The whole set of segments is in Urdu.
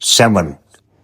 7।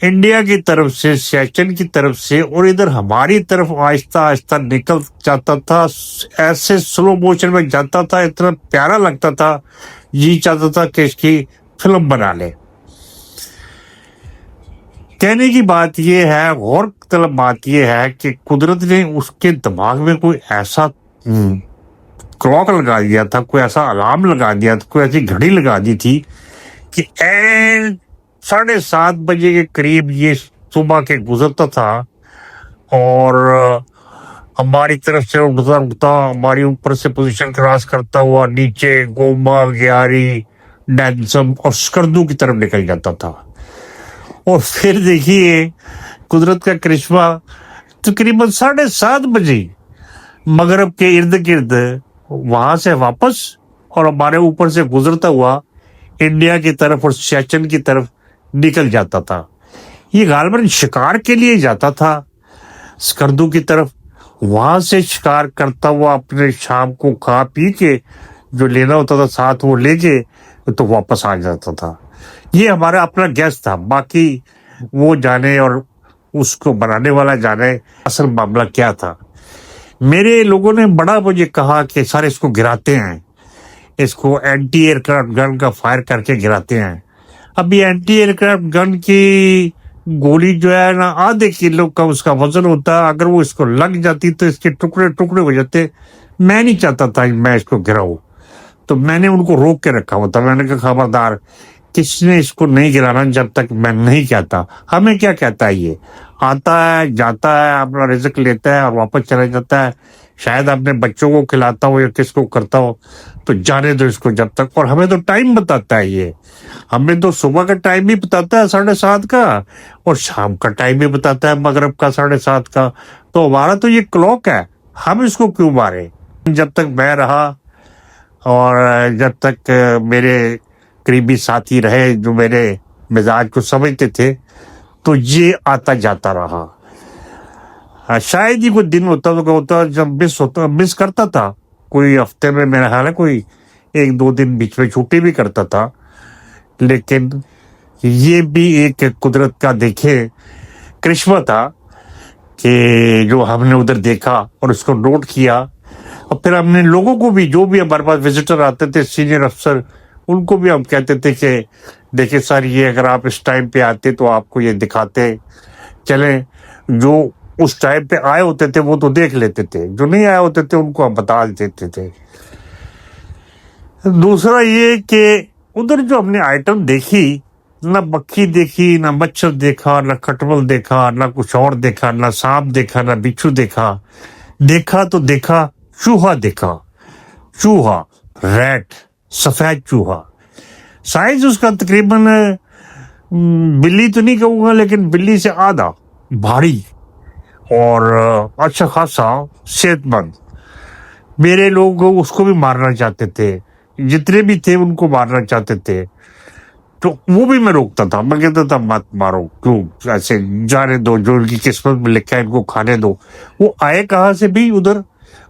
انڈیا کی طرف سے، سیچن کی طرف سے، اور ادھر ہماری طرف آہستہ آہستہ نکل جاتا تھا، ایسے سلو موشن میں جاتا تھا، اتنا پیارا لگتا تھا، جی چاہتا تھا کہ اس کی فلم بنا لے۔ کہنے کی بات یہ ہے، غور طلب بات یہ ہے کہ قدرت نے اس کے دماغ میں کوئی ایسا کلاک لگا دیا تھا، کوئی ایسا الارم لگا دیا تھا، کوئی ایسی گھڑی لگا دی تھی کہ 7:30 کے قریب یہ صبح کے گزرتا تھا، اور ہماری طرف سے اٹھتا اٹھتا ہماری اوپر سے پوزیشن کراس کرتا ہوا نیچے گوما، گیاری، ڈینسم اور اسکردو کی طرف نکل جاتا تھا۔ اور پھر دیکھیے قدرت کا کرشمہ، تقریباً 7:30 مغرب کے ارد گرد وہاں سے واپس اور ہمارے اوپر سے گزرتا ہوا انڈیا کی طرف اور سیچن کی طرف نکل جاتا تھا۔ یہ غالباً شکار کے لیے جاتا تھا اسکردو کی طرف، وہاں سے شکار کرتا ہوا اپنے شام کو کھا پی کے جو لینا ہوتا تھا ساتھ وہ لے کے تو واپس آ جاتا تھا۔ یہ ہمارا اپنا گیس تھا، باقی وہ جانے اور اس کو بنانے والا جانے اصل معاملہ کیا تھا۔ میرے لوگوں نے بڑا مجھے کہا کہ سر اس کو گراتے ہیں، اس کو اینٹی ایئر کرافٹ گن کا فائر کر کے گراتے ہیں۔ اب یہ اینٹی ایئر کرافٹ گن کی گولی جو ہے نا آدھے کلو کا اس کا وزن ہوتا ہے، اگر وہ اس کو لگ جاتی تو اس کے ٹکڑے ٹکڑے ہو جاتے۔ میں نہیں چاہتا تھا میں اس کو گراؤں، تو میں نے ان کو روک کے رکھا ہوا تھا۔ میں نے کہا خبردار، کس نے اس کو نہیں گرانا جب تک میں نہیں کہتا۔ ہمیں کیا کہتا ہے، یہ آتا ہے جاتا ہے اپنا رزق لیتا ہے اور واپس چلا جاتا ہے، شاید اپنے بچوں کو کھلاتا ہو یا کس کو کرتا ہو، تو جانے دو اس کو جب تک۔ اور ہمیں تو ٹائم بتاتا ہے، یہ ہمیں تو صبح کا ٹائم بھی بتاتا ہے 7:30 کا، اور شام کا ٹائم بھی بتاتا ہے مغرب کا 7:30 کا۔ تو ہمارا تو یہ کلاک ہے، ہم اس کو کیوں مارے؟ جب تک میں رہا اور جب تک میرے قریبی ساتھی رہے جو میرے مزاج کو سمجھتے تھے، تو یہ آتا جاتا رہا۔ شاید ہی کوئی دن ہوتا جب مس کرتا تھا، کوئی ہفتے میں میرا خیال ہے کوئی 1-2 دن بیچ میں چھٹی بھی کرتا تھا، لیکن یہ بھی ایک قدرت کا دیکھے کرشمہ تھا کہ جو ہم نے ادھر دیکھا اور اس کو نوٹ کیا۔ اور پھر ہم نے لوگوں کو بھی، جو بھی ہمارے پاس وزٹر آتے تھے سینئر افسر، ان کو بھی ہم کہتے تھے کہ دیکھیں سر، یہ اگر آپ اس ٹائم پہ آتے تو آپ کو یہ دکھاتے چلیں۔ جو اس ٹائم پہ آئے ہوتے تھے وہ تو دیکھ لیتے تھے، جو نہیں آئے ہوتے تھے ان کو ہم بتا دیتے تھے۔ دوسرا یہ کہ ادھر جو ہم نے آئٹم دیکھی، نہ مکھی دیکھی، نہ مچھر دیکھا، نہ کھٹمل دیکھا، نہ کچھ اور دیکھا، نہ سانپ دیکھا، نہ بچھو دیکھا۔ دیکھا تو دیکھا چوہا دیکھا، چوہا، ریٹ، سفید چوہا۔ سائز اس کا تقریباً بلی تو نہیں کہوں گا لیکن بلی سے آدھا، بھاری اور اچھا خاصا صحت مند۔ میرے لوگ اس کو بھی مارنا چاہتے تھے، جتنے بھی تھے ان کو مارنا چاہتے تھے، تو وہ بھی میں روکتا تھا۔ میں کہتا تھا مت مارو، کیوں ایسے، جانے دو، جو ان کی قسمت میں لکھا ہے ان کو کھانے دو۔ وہ آئے کہاں سے بھی ادھر؟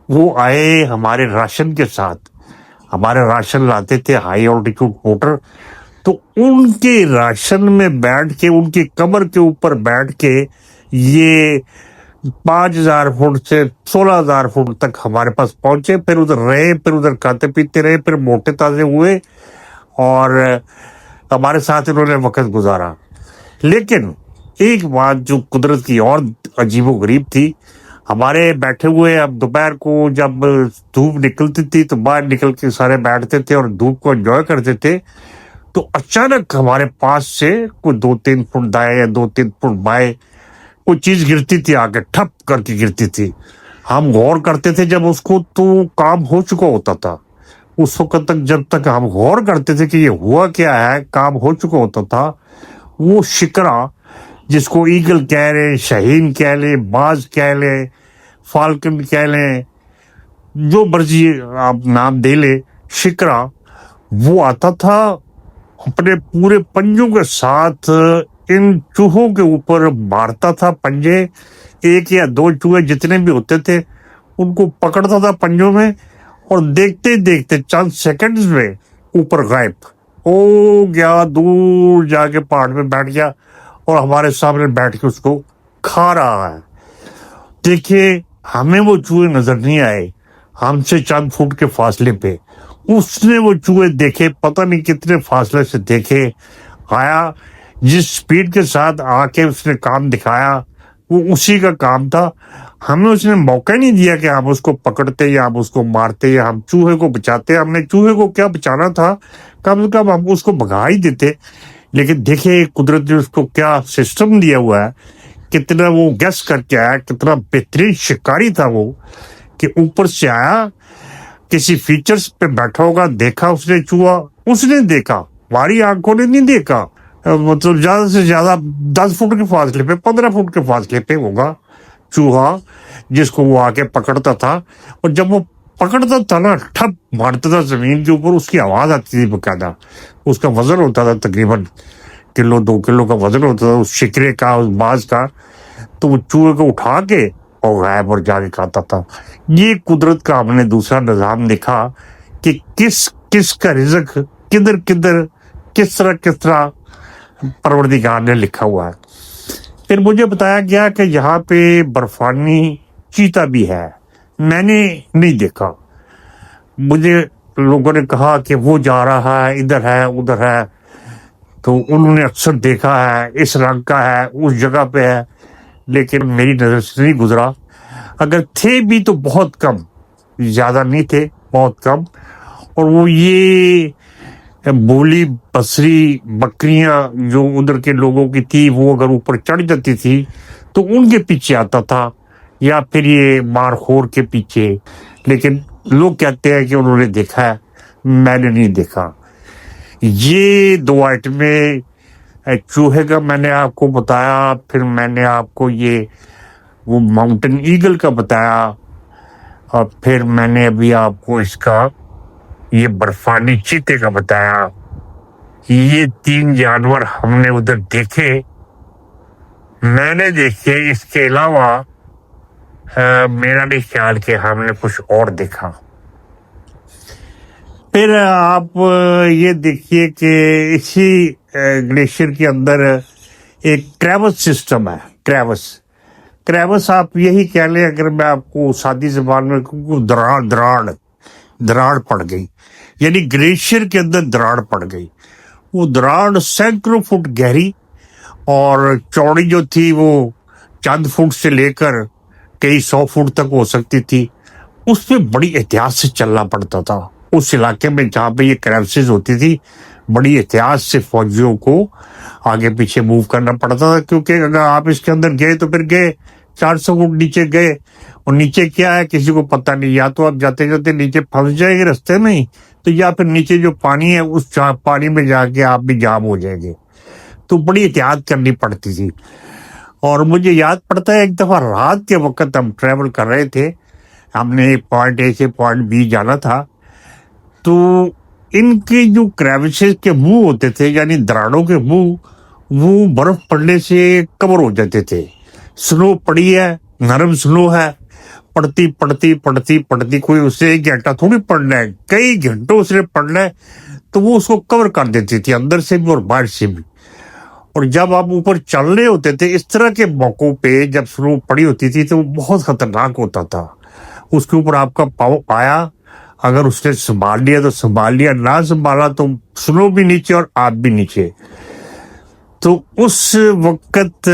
وہ آئے ہمارے راشن کے ساتھ، ہمارے راشن لاتے تھے ہائی آلٹیٹیوڈ پورٹر، تو ان کے راشن میں بیٹھ کے، ان کی کمر کے اوپر بیٹھ کے یہ 5,000 فٹ سے 16,000 فٹ تک ہمارے پاس پہنچے، پھر ادھر رہے، پھر ادھر کھاتے پیتے رہے، پھر موٹے تازے ہوئے اور ہمارے ساتھ انہوں نے وقت گزارا۔ لیکن ایک بات جو قدرت کی اور عجیب و غریب تھی، ہمارے بیٹھے ہوئے، اب دوپہر کو جب دھوپ نکلتی تھی تو باہر نکل کے سارے بیٹھتے تھے اور دھوپ کو انجوائے کرتے تھے، تو اچانک ہمارے پاس سے کوئی 2-3 فٹ دائیں یا 2-3 فٹ بائیں کوئی چیز گرتی تھی، آگے ٹھپ کر کے گرتی تھی۔ ہم غور کرتے تھے جب اس کو تو کام ہو چکا ہوتا تھا۔ اس وقت تک جب تک ہم غور کرتے تھے کہ یہ ہوا کیا ہے، کام ہو چکا ہوتا تھا۔ وہ شکرا، جس کو ایگل کہہ لیں، شاہین کہہ لیں، باز کہہ لیں، فالکن کہہ لیں، جو مرضی آپ نام دے لیں، شکرا، وہ آتا تھا اپنے پورے پنجوں کے ساتھ ان چوہوں کے اوپر مارتا تھا پنجے، 1 یا 2 چوہے جتنے بھی ہوتے تھے ان کو پکڑتا تھا پنجوں میں، اور دیکھتے دیکھتے چند سیکنڈز میں اوپر غائب ہو گیا، دور جا کے پہاڑ میں بیٹھ گیا اور ہمارے سامنے بیٹھ کے اس کو کھا رہا ہے. دیکھیے ہمیں وہ چوہے نظر نہیں آئے, ہم سے چند فٹ کے فاصلے پہ اس نے وہ چوہے دیکھے, پتہ نہیں کتنے فاصلے سے دیکھے, آیا جس سپیڈ کے ساتھ آ کے اس نے کام دکھایا وہ اسی کا کام تھا. ہمیں اس نے موقع نہیں دیا کہ ہم اس کو پکڑتے یا ہم اس کو مارتے یا ہم چوہے کو بچاتے. ہم نے چوہے کو کیا بچانا تھا, کم سے کم ہم اس کو بھگا ہی دیتے. لیکن دیکھیں قدرت نے اس کو کیا سسٹم دیا ہوا ہے, کتنا وہ گیس کر کے آیا, کتنا بہترین شکاری تھا وہ, کہ اوپر سے آیا, کسی فیچرز پہ بیٹھا ہوگا, دیکھا اس نے چوہا, اس نے دیکھا, ہماری آنکھوں نے نہیں دیکھا. مطلب زیادہ سے زیادہ 10 فٹ کے فاصلے پہ 15 فٹ کے فاصلے پہ ہوگا چوہا جس کو وہ آ کے پکڑتا تھا. اور جب وہ پکڑتا تھا نا, ٹھپ مارتا تھا زمین کے اوپر, اس کی آواز آتی تھی باقاعدہ. اس کا وزن ہوتا تھا تقریباً 1-2 کلو کا وزن ہوتا تھا اس شکرے کا, اس باز کا. تو وہ چوہے کو اٹھا کے اور غائب اور جا کے کھاتا تھا. یہ قدرت کا ہم نے دوسرا نظام دیکھا کہ کس کس کا رزق کدھر کدھر کس طرح پروردگار نے لکھا ہوا ہے. پھر مجھے بتایا گیا کہ یہاں پہ برفانی چیتا بھی ہے, میں نے نہیں دیکھا. مجھے لوگوں نے کہا کہ وہ جا رہا ہے, ادھر ہے ادھر ہے, تو انہوں نے اکثر دیکھا ہے, اس رنگ کا ہے, اس جگہ پہ ہے, لیکن میری نظر سے نہیں گزرا. اگر تھے بھی تو بہت کم, زیادہ نہیں تھے, بہت کم. اور وہ یہ بولی بصری بکریاں جو ادھر کے لوگوں کی تھی, وہ اگر اوپر چڑھ جاتی تھی تو ان کے پیچھے آتا تھا, یا پھر یہ مارخور کے پیچھے. لیکن لوگ کہتے ہیں کہ انہوں نے دیکھا ہے, میں نے نہیں دیکھا. یہ 2 آئٹمیں, چوہے کا میں نے آپ کو بتایا, پھر میں نے آپ کو یہ وہ ماؤنٹین ایگل کا بتایا, اور پھر میں نے ابھی آپ کو اس کا یہ برفانی چیتے کا بتایا. یہ 3 جانور ہم نے ادھر دیکھے, میں نے دیکھے. اس کے علاوہ میرا نہیں خیال کہ ہم نے کچھ اور دیکھا. پھر آپ یہ دیکھیے کہ اسی گلیشیئر کے اندر ایک کریوس سسٹم ہے. کریوس آپ یہی کہہ لیں, اگر میں آپ کو سادی زبان میں کہوں, دراڑ پڑ گئی, یعنی گلیشیئر کے اندر دراڑ پڑ گئی. وہ دراڑ سینکڑوں فٹ گہری اور چوڑی جو تھی وہ چند فٹ سے لے کر کئی 100 فٹ تک ہو سکتی تھی. اس پہ بڑی احتیاط سے چلنا پڑتا تھا. اس علاقے میں جہاں پہ یہ کریوسز ہوتی تھی, بڑی احتیاط سے فوجیوں کو آگے پیچھے موو کرنا پڑتا تھا, کیونکہ اگر آپ اس کے اندر گئے تو پھر گئے 400 فٹ نیچے گئے, اور نیچے کیا ہے کسی کو پتہ نہیں, یا تو آپ جاتے جاتے نیچے پھنس جائیں گے رستے میں ہی, تو یا پھر نیچے جو پانی ہے اس پانی میں جا کے آپ بھی جام ہو جائیں گے. تو بڑی احتیاط کرنی پڑتی تھی. اور مجھے یاد پڑتا ہے ایک دفعہ رات کے وقت ہم ٹریول کر رہے تھے, ہم نے پوائنٹ اے سے پوائنٹ بی جانا تھا. تو ان کے جو کریوسز کے منہ ہوتے تھے, یعنی دراڑوں کے منہ, وہ برف پڑنے سے کور ہو جاتے تھے. سنو پڑی ہے, نرم سنو ہے, پڑتی کوئی اسے 1 گھنٹہ تھوڑی پڑنا ہے, کئی گھنٹوں اس نے پڑنا ہے. تو وہ اس کو کور کر دیتی تھی اندر سے بھی اور باہر سے بھی. اور جب آپ اوپر چل رہے ہوتے تھے اس طرح کے موقعوں پہ, جب سنو پڑی ہوتی تھی تو وہ بہت خطرناک ہوتا تھا. اس کے اوپر آپ کا پاؤں آیا, اگر اس نے سنبھال لیا تو سنبھال لیا, نہ سنبھالا تو سنو بھی نیچے اور آپ بھی نیچے. تو اس وقت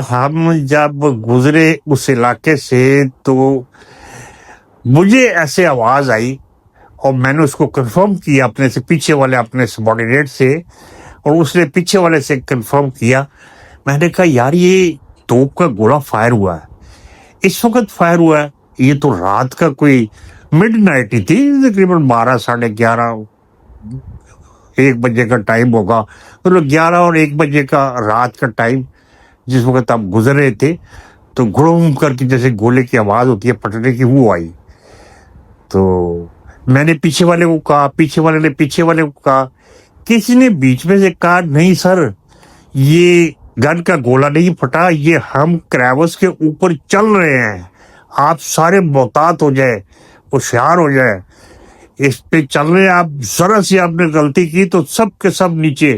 ہم جب گزرے اس علاقے سے تو مجھے ایسے آواز آئی, اور میں نے اس کو کنفرم کیا اپنے سے پیچھے والے اپنے سبارڈینیٹ سے, اور اس نے پیچھے والے سے کنفرم کیا. میں نے کہا یار یہ توپ کا گولا فائر ہوا ہے, اس وقت فائر ہوا ہے, یہ تو رات کا کوئی مڈ نائٹ ہی تھی, تقریباً 12 ساڑھے 11 1 بجے کا ٹائم ہوگا, مطلب 11 اور 1 بجے کا رات کا ٹائم جس وقت ہم گزر رہے تھے. تو گھڑوم کر کے جیسے گولے کی آواز ہوتی ہے پھٹنے کی, وہ آئی. تو میں نے پیچھے والے کو کہا, پیچھے والے نے پیچھے والے کو کہا, کسی نے بیچ میں سے کہا نہیں سر یہ گن کا گولا نہیں پھٹا, یہ ہم کریوس کے اوپر چل رہے ہیں, آپ سارے محتاط ہو جائے, ہوشیار ہو جائے, اس پہ چل رہے ہیں آپ, ذرا سی آپ نے غلطی کی تو سب کے سب نیچے.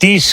30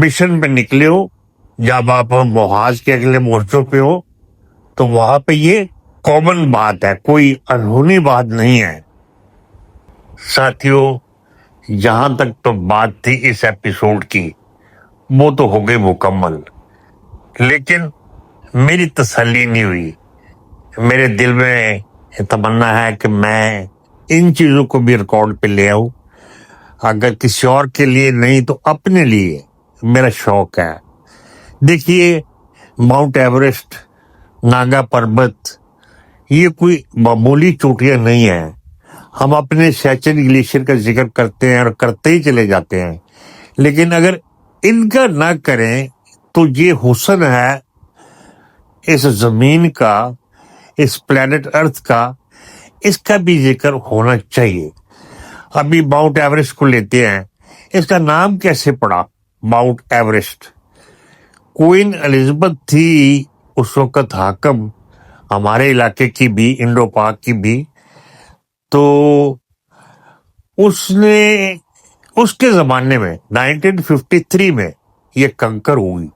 مشن پہ نکلے ہو، جب آپ محاذ کے اگلے مورچوں پہ ہو، تو وہاں پہ یہ کامن بات ہے، کوئی انہونی بات نہیں ہے۔ ساتھیوں، جہاں تک تو بات تھی اس ایپیسوڈ کی وہ تو ہو گئی مکمل، لیکن میری تسلی نہیں ہوئی۔ میرے دل میں تمنا ہے کہ میں ان چیزوں کو بھی ریکارڈ پہ لے آؤں، اگر کسی اور کے لیے نہیں تو اپنے لیے میرا شوق ہے۔ دیکھیے، ماؤنٹ ایوریسٹ، ناگا پربت، یہ کوئی معمولی چوٹیاں نہیں ہیں۔ ہم اپنے سیچن گلیشیئر کا ذکر کرتے ہیں اور کرتے ہی چلے جاتے ہیں، لیکن اگر ان کا نہ کریں تو یہ حسن ہے اس زمین کا، اس پلانٹ ارتھ کا، اس کا بھی ذکر ہونا چاہیے۔ ابھی ماؤنٹ ایوریسٹ کو لیتے ہیں، اس کا نام کیسے پڑا ماؤنٹ ایوریسٹ؟ کوئین الزبتھ تھی اس وقت حاکم، ہمارے علاقے کی بھی، انڈو پاک کی بھی، تو اس نے اس کے زمانے میں 1953 میں یہ کنکر ہوئی۔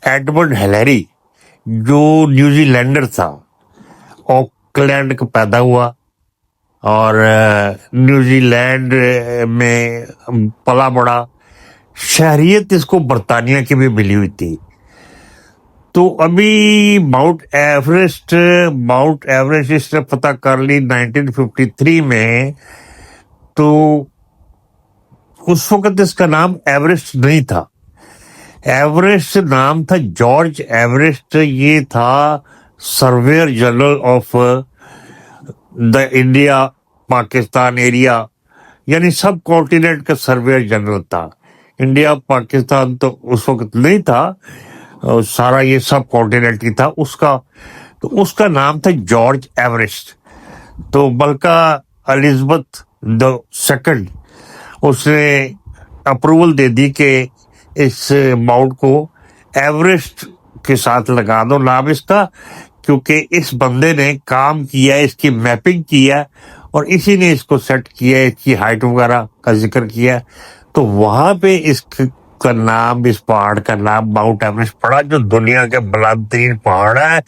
ایڈمنڈ ہلیری جو نیوزی لینڈر تھا، آکلینڈ کا پیدا ہوا اور نیوزی لینڈ میں پلا بڑا، شہریت اس کو برطانیہ کی بھی ملی ہوئی تھی۔ تو ابھی ماؤنٹ ایوریسٹ اس نے فتح کر لی 1953 میں، تو اس وقت اس کا نام ایوریسٹ نہیں تھا۔ ایوریسٹ نام تھا جارج ایوریسٹ، یہ تھا surveyor general of the India Pakistan area, یعنی سب کانٹیننٹ کا سرویئر جنرل تھا۔ انڈیا پاکستان تو اس وقت نہیں تھا، سارا یہ سب کانٹیننٹ ہی تھا اس کا، تو اس کا نام تھا جارج ایوریسٹ۔ تو ملکہ الزبتھ II اس نے اپروول دے دی کہ اس ماؤنٹ کو ایوریسٹ کے ساتھ لگا دو نام اس کا، کیونکہ اس بندے نے کام کیا، اس کی میپنگ کیا اور اسی نے اس کو سیٹ کیا، اس کی ہائٹ وغیرہ کا ذکر کیا، تو وہاں پہ اس کا نام، اس پہاڑ کا نام ماؤنٹ ایوریسٹ پڑا، جو دنیا کے بلند ترین پہاڑ ہے۔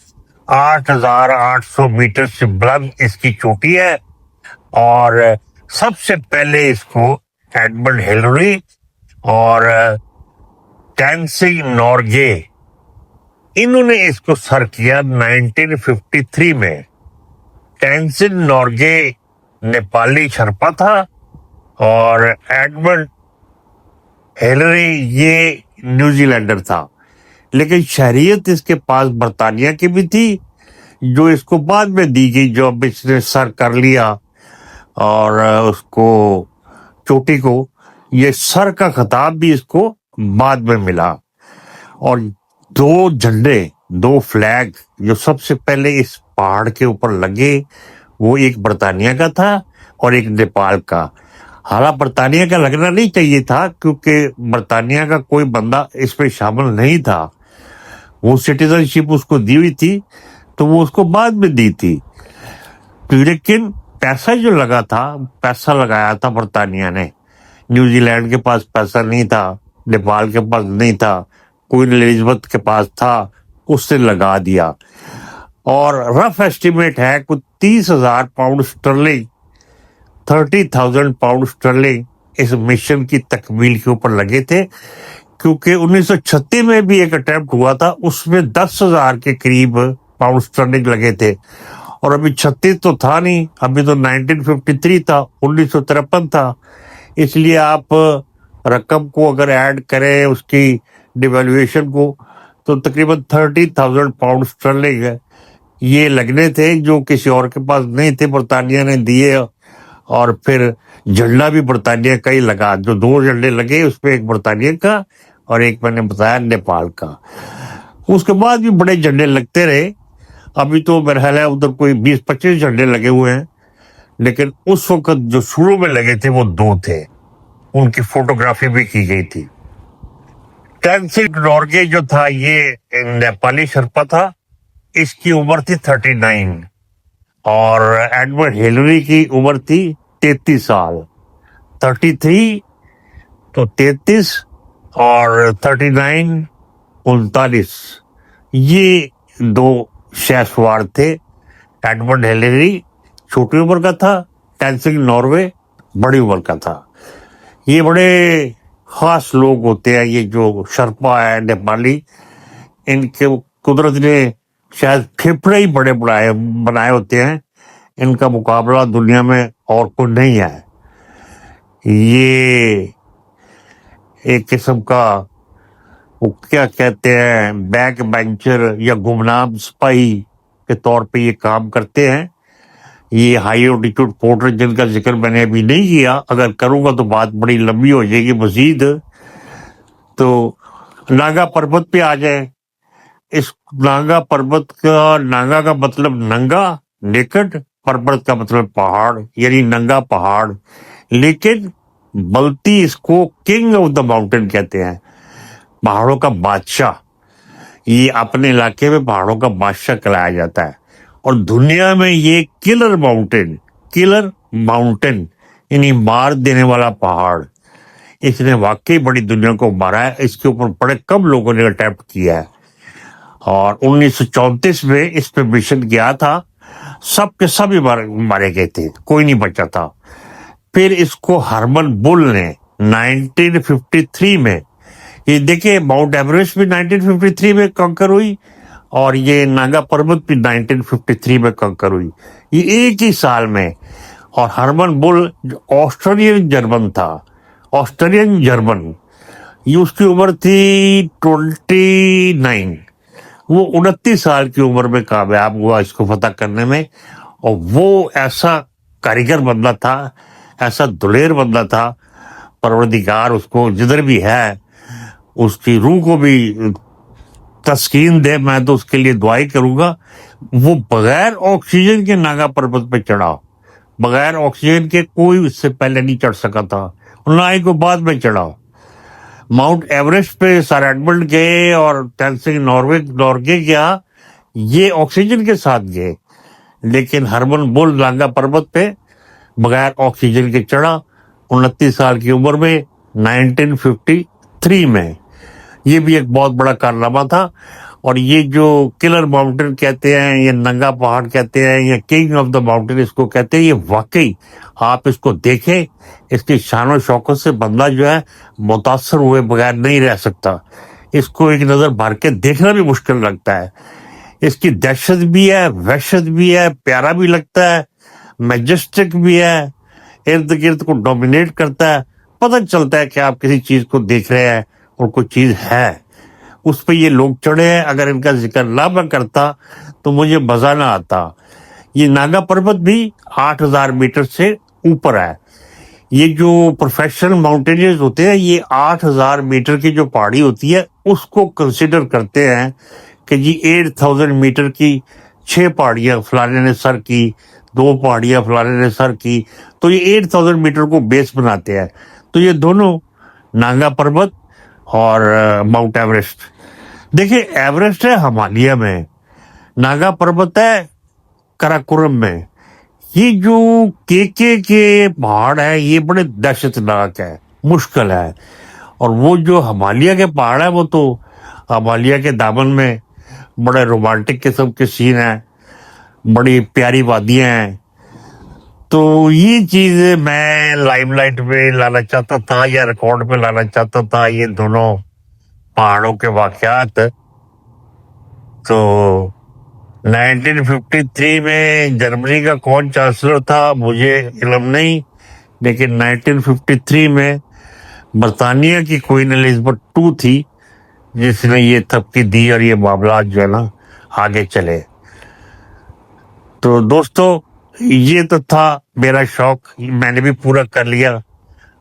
8,800 میٹر سے بلند اس کی چوٹی ہے، اور سب سے پہلے اس کو ایڈمنڈ ہلیری اور ٹینسنگ نورگے، انہوں نے اس کو سر کیا 1953 میں۔ ٹینسنگ نورگے نیپالی شرپا تھا اور ایڈمنڈ ہلیری یہ نیوزی لینڈر تھا، لیکن شہریت اس کے پاس برطانیہ کی بھی تھی، جو اس کو بعد میں دی گئی، جو اب اس نے سر کر لیا اور اس کو چوٹی کو یہ سر کا خطاب بھی اس کو بعد میں ملا۔ اور دو فلیگ جو سب سے پہلے اس پہاڑ کے اوپر لگے، وہ ایک برطانیہ کا تھا اور ایک نیپال کا۔ حالانکہ برطانیہ کا لگنا نہیں چاہیے تھا، کیونکہ برطانیہ کا کوئی بندہ اس میں شامل نہیں تھا، وہ سٹیزن شپ اس کو دی ہوئی تھی تو وہ اس کو بعد میں دی تھی، لیکن پیسہ جو لگا تھا، پیسہ لگایا تھا برطانیہ نے۔ نیوزی لینڈ کے پاس پیسہ نہیں تھا، نیپال کے پاس نہیں تھا، کوئین الزبتھ کے پاس تھا، اس نے لگا دیا۔ اور رف ایسٹیمیٹ ہے کوئی 30,000 پاؤنڈ اسٹرلنگ، 30,000 پاؤنڈ اسٹرلنگ اس مشن کی تکمیل کے اوپر لگے تھے، کیونکہ 1936 میں بھی ایک اٹیمپٹ ہوا تھا، اس میں 10,000 کے قریب پاؤنڈ اسٹرلنگ لگے تھے، اور ابھی 36 تو تھا نہیں، ابھی تو 1953 تھا، 1953 تھا، اس لیے آپ رقم کو اگر ایڈ کریں اس کی ڈیویلویشن کو، تو تقریباً 30,000 پاؤنڈ اسٹرلنگ یہ لگنے تھے، جو کسی اور کے پاس نہیں تھے، برطانیہ نے دیے۔ اور پھر جھنڈا بھی برطانیہ کا ہی لگا، جو 2 جھنڈے لگے اس پہ، ایک برطانیہ کا اور ایک میں نے بتایا نیپال کا۔ اس کے بعد بھی بڑے جھنڈے لگتے رہے، ابھی تو میرا خیال ہے ادھر کوئی 20-25 جھنڈے لگے ہوئے ہیں، لیکن اس وقت جو شروع میں لگے تھے وہ 2 تھے، ان کی فوٹوگرافی بھی کی گئی تھی۔ ٹینسنگ نورگے جو تھا یہ نیپالی شرپا تھا، اس کی عمر تھی 39، اور ایڈمنڈ ہلیری کی عمر تھی 33 سال، 33 تو 33 اور 39 39 یہ دو شہ سوار تھے. ایڈمنڈ ہلیری چھوٹی عمر کا تھا، ٹینسنگ ناروے بڑی عمر کا تھا. یہ بڑے خاص لوگ ہوتے ہیں، یہ جو شرپا ہے نیپالی، ان کے قدرت نے شاید پھیپھڑے ہی بڑے بنائے ہوتے ہیں. ان کا مقابلہ دنیا میں اور کوئی نہیں ہے. یہ ایک قسم کا وہ کیا کہتے ہیں بیک بینچر یا گمنام سپاہی کے طور پہ یہ کام کرتے ہیں. یہ ہائی آلٹیٹیوڈ پورٹر جن کا ذکر میں نے ابھی نہیں کیا، اگر کروں گا تو بات بڑی لمبی ہو جائے گی مزید. تو ناگا پربت پہ آ جائیں. اس ناگا پربت کا ناگا کا مطلب ننگا نیکڈ، پربت کا مطلب پہاڑ یعنی ننگا پہاڑ. لیکن بلتی اس کو کنگ آف دا ماؤنٹین کہتے ہیں، پہاڑوں کا بادشاہ. یہ اپنے علاقے میں پہاڑوں کا بادشاہ کہلایا جاتا ہے. اور دنیا میں یہ کلر ماؤنٹین یعنی مار دینے والا پہاڑ، اس نے واقعی بڑی دنیا کو مارا ہے. اس کے اوپر بڑے کم لوگوں نے اٹیمپٹ کیا ہے. اور 1934 میں اس پہ مشن گیا تھا، سب کے سب ہی مارے گئے تھے، کوئی نہیں بچا تھا. پھر اس کو ہرمن بل نے 1953 میں، یہ دیکھیں ماؤنٹ ایوریسٹ بھی 1953 میں کنکر ہوئی اور یہ ناگا پربت بھی 1953 میں کنکر ہوئی، یہ ایک ہی سال میں. اور ہرمن بل جو آسٹریلین جرمن، یہ اس کی عمر تھی 29، وہ 29 سال کی عمر میں کامیاب ہوا اس کو فتح کرنے میں. اور وہ ایسا کاریگر بندہ تھا، ایسا دلیر بندہ تھا، پروردگار اس کو جدھر بھی ہے اس کی روح کو بھی تسکین دے. میں تو اس کے لیے دعائی کروں گا. وہ بغیر آکسیجن کے ناگا پربت پہ چڑھا، بغیر آکسیجن کے کوئی اس سے پہلے نہیں چڑھ سکا تھا، نہ ہی کوئی بعد میں چڑھا. ماؤنٹ ایوریسٹ پہ سر ایڈمنڈ گئے اور ٹینسنگ ناروے گیا، یہ آکسیجن کے ساتھ گئے. لیکن ہرمن بل ناگا پربت پہ بغیر آکسیجن کے چڑھا 29 سال کی عمر میں 1953 میں. یہ بھی ایک بہت بڑا کارنامہ تھا. اور یہ جو کلر ماؤنٹین کہتے ہیں، یہ ننگا پہاڑ کہتے ہیں، یا کنگ آف دا ماؤنٹین اس کو کہتے ہیں، یہ واقعی آپ اس کو دیکھیں، اس کی شان و شوکت سے بندہ جو ہے متاثر ہوئے بغیر نہیں رہ سکتا. اس کو ایک نظر بھر کے دیکھنا بھی مشکل لگتا ہے. اس کی دہشت بھی ہے، وحشت بھی ہے، پیارا بھی لگتا ہے، میجسٹک بھی ہے، ارد گرد کو ڈومینیٹ کرتا ہے. پتہ چلتا ہے کہ آپ کسی چیز کو دیکھ رہے ہیں اور کوئی چیز ہے. اس پہ یہ لوگ چڑھے ہیں، اگر ان کا ذکر نہ میں کرتا تو مجھے مزہ نہ آتا. یہ ناگا پربت بھی 8000 میٹر سے اوپر ہے. یہ جو پروفیشنل ماؤنٹینئرز ہوتے ہیں، یہ 8000 میٹر کی جو پہاڑی ہوتی ہے اس کو کنسیڈر کرتے ہیں کہ جی 8000 میٹر کی 6 پہاڑیاں فلانے نے سر کی، 2 پہاڑیاں فلانے نے سر کی، تو یہ 8000 میٹر کو بیس بناتے ہیں. تو یہ دونوں ناگا پربت اور ماؤنٹ ایوریسٹ. دیکھیں ایوریسٹ ہے ہمالیہ میں، ناگا پربت ہے کراکورم میں. یہ جو کے پہاڑ ہے یہ بڑے دہشت ناک ہے، مشکل ہے. اور وہ جو ہمالیہ کے پہاڑ ہے وہ تو ہمالیہ کے دامن میں بڑے رومانٹک قسم کے سین ہیں، بڑی پیاری وادیاں ہیں. تو یہ چیز میں لائم لائٹ میں لانا چاہتا تھا یا ریکارڈ پہ لانا چاہتا تھا، یہ دونوں پہاڑوں کے واقعات. تو 1953 میں جرمنی کا کون چانسلر تھا مجھے علم نہیں، لیکن 1953 میں برطانیہ کی کوئین ایلزابتھ 2 تھی جس نے یہ تھپکی دی اور یہ معاملات جو ہے نا آگے چلے. تو دوستو یہ تو تھا میرا شوق، میں نے بھی پورا کر لیا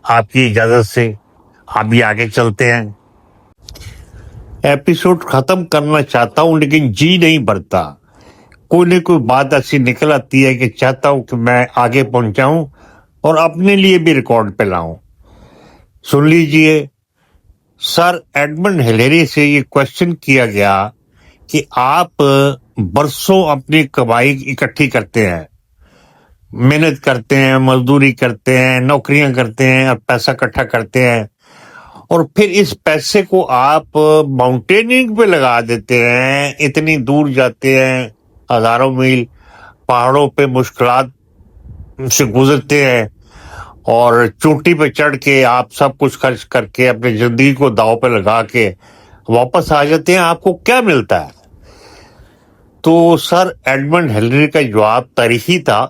آپ کی اجازت سے. ابھی آگے چلتے ہیں. ایپیسوڈ ختم کرنا چاہتا ہوں لیکن جی نہیں بھرتا، کوئی نہ کوئی بات ایسی نکل آتی ہے کہ چاہتا ہوں کہ میں آگے پہنچاؤں اور اپنے لیے بھی ریکارڈ پہ لاؤں. سن لیجئے، سر ایڈمنڈ ہلیری سے یہ کوشچن کیا گیا کہ آپ برسوں اپنی کمائی اکٹھی کرتے ہیں، محنت کرتے ہیں، مزدوری کرتے ہیں، نوکریاں کرتے ہیں اور پیسہ اکٹھا کرتے ہیں، اور پھر اس پیسے کو آپ ماؤنٹیننگ پہ لگا دیتے ہیں، اتنی دور جاتے ہیں، ہزاروں میل پہاڑوں پہ مشکلات سے گزرتے ہیں، اور چوٹی پہ چڑھ کے آپ سب کچھ خرچ کر کے اپنی زندگی کو داؤ پہ لگا کے واپس آ جاتے ہیں، آپ کو کیا ملتا ہے؟ تو سر ایڈمنڈ ہلری کا جواب تاریخی تھا.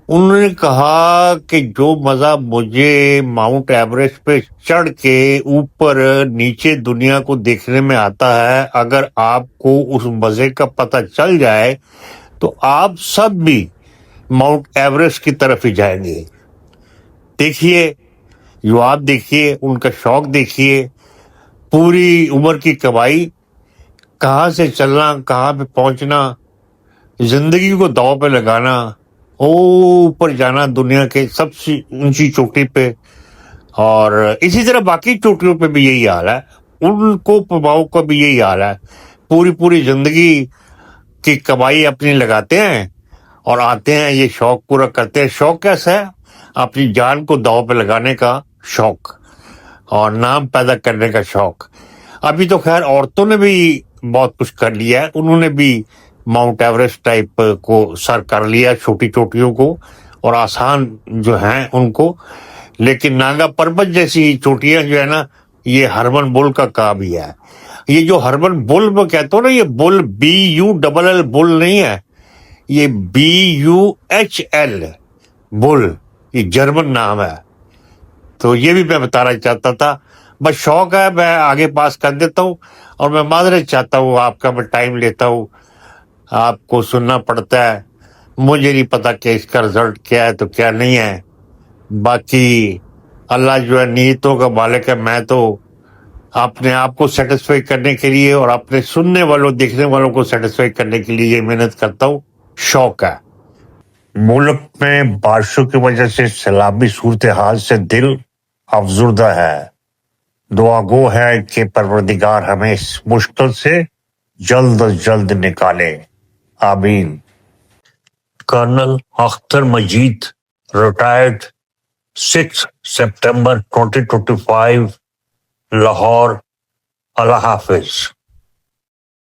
انہوں نے کہا کہ جو مزہ مجھے ماؤنٹ ایوریسٹ پہ چڑھ کے اوپر نیچے دنیا کو دیکھنے میں آتا ہے، اگر آپ کو اس مزے کا پتہ چل جائے تو آپ سب بھی ماؤنٹ ایوریسٹ کی طرف ہی جائیں گے. دیکھیے جواب، دیکھیے ان کا شوق، دیکھیے پوری عمر کی کمائی، کہاں سے چلنا، کہاں پہ پہنچنا، زندگی کو داؤ پہ لگانا، اوپر جانا دنیا کے سب سے اونچی چوٹی پہ. اور اسی طرح باقی چوٹیوں پہ بھی یہی حال ہے، ان کو پباؤ کا بھی یہی حال ہے، پوری زندگی کی کمائی اپنی لگاتے ہیں اور آتے ہیں، یہ شوق پورا کرتے ہیں. شوق کیسا ہے؟ اپنی جان کو داؤ پہ لگانے کا شوق اور نام پیدا کرنے کا شوق. ابھی تو خیر عورتوں نے بھی بہت کچھ کر لیا ہے، انہوں نے بھی ماؤنٹ ایوریسٹ ٹائپ کو سر کر لیا، چھوٹی چوٹیوں کو، اور آسان جو ہیں ان کو. لیکن ناگا پربت جیسی چوٹیاں جو ہے نا، یہ ہرمن بول کا کام ہی ہے. یہ جو ہرمن بول میں کہتا ہوں نا، یہ بول BULL بول نہیں ہے، یہ BUHL بول، یہ جرمن نام ہے. تو یہ بھی میں بتانا چاہتا تھا. بس شوق ہے، میں آگے پاس کر دیتا ہوں، اور میں معذرت چاہتا ہوں آپ کا، میں ٹائم لیتا ہوں، آپ کو سننا پڑتا ہے. مجھے نہیں پتا کہ اس کا رزلٹ کیا ہے تو کیا نہیں ہے. باقی اللہ جو ہے نیتوں کا مالک ہے. میں تو اپنے آپ کو سیٹسفائی کرنے کے لیے اور اپنے سننے والوں، دیکھنے والوں کو سیٹسفائی کرنے کے لیے یہ محنت کرتا ہوں. شوق ہے. ملک میں بارشوں کی وجہ سے سیلابی صورتحال سے دل افزردہ ہے. دعا گو ہے کہ پروردگار ہمیں اس مشکل سے جلد از جلد نکالے. آمین. کرنل اختر مجید ریٹائرڈ 6 سپٹمبر 2025 لاہور. اللہ حافظ.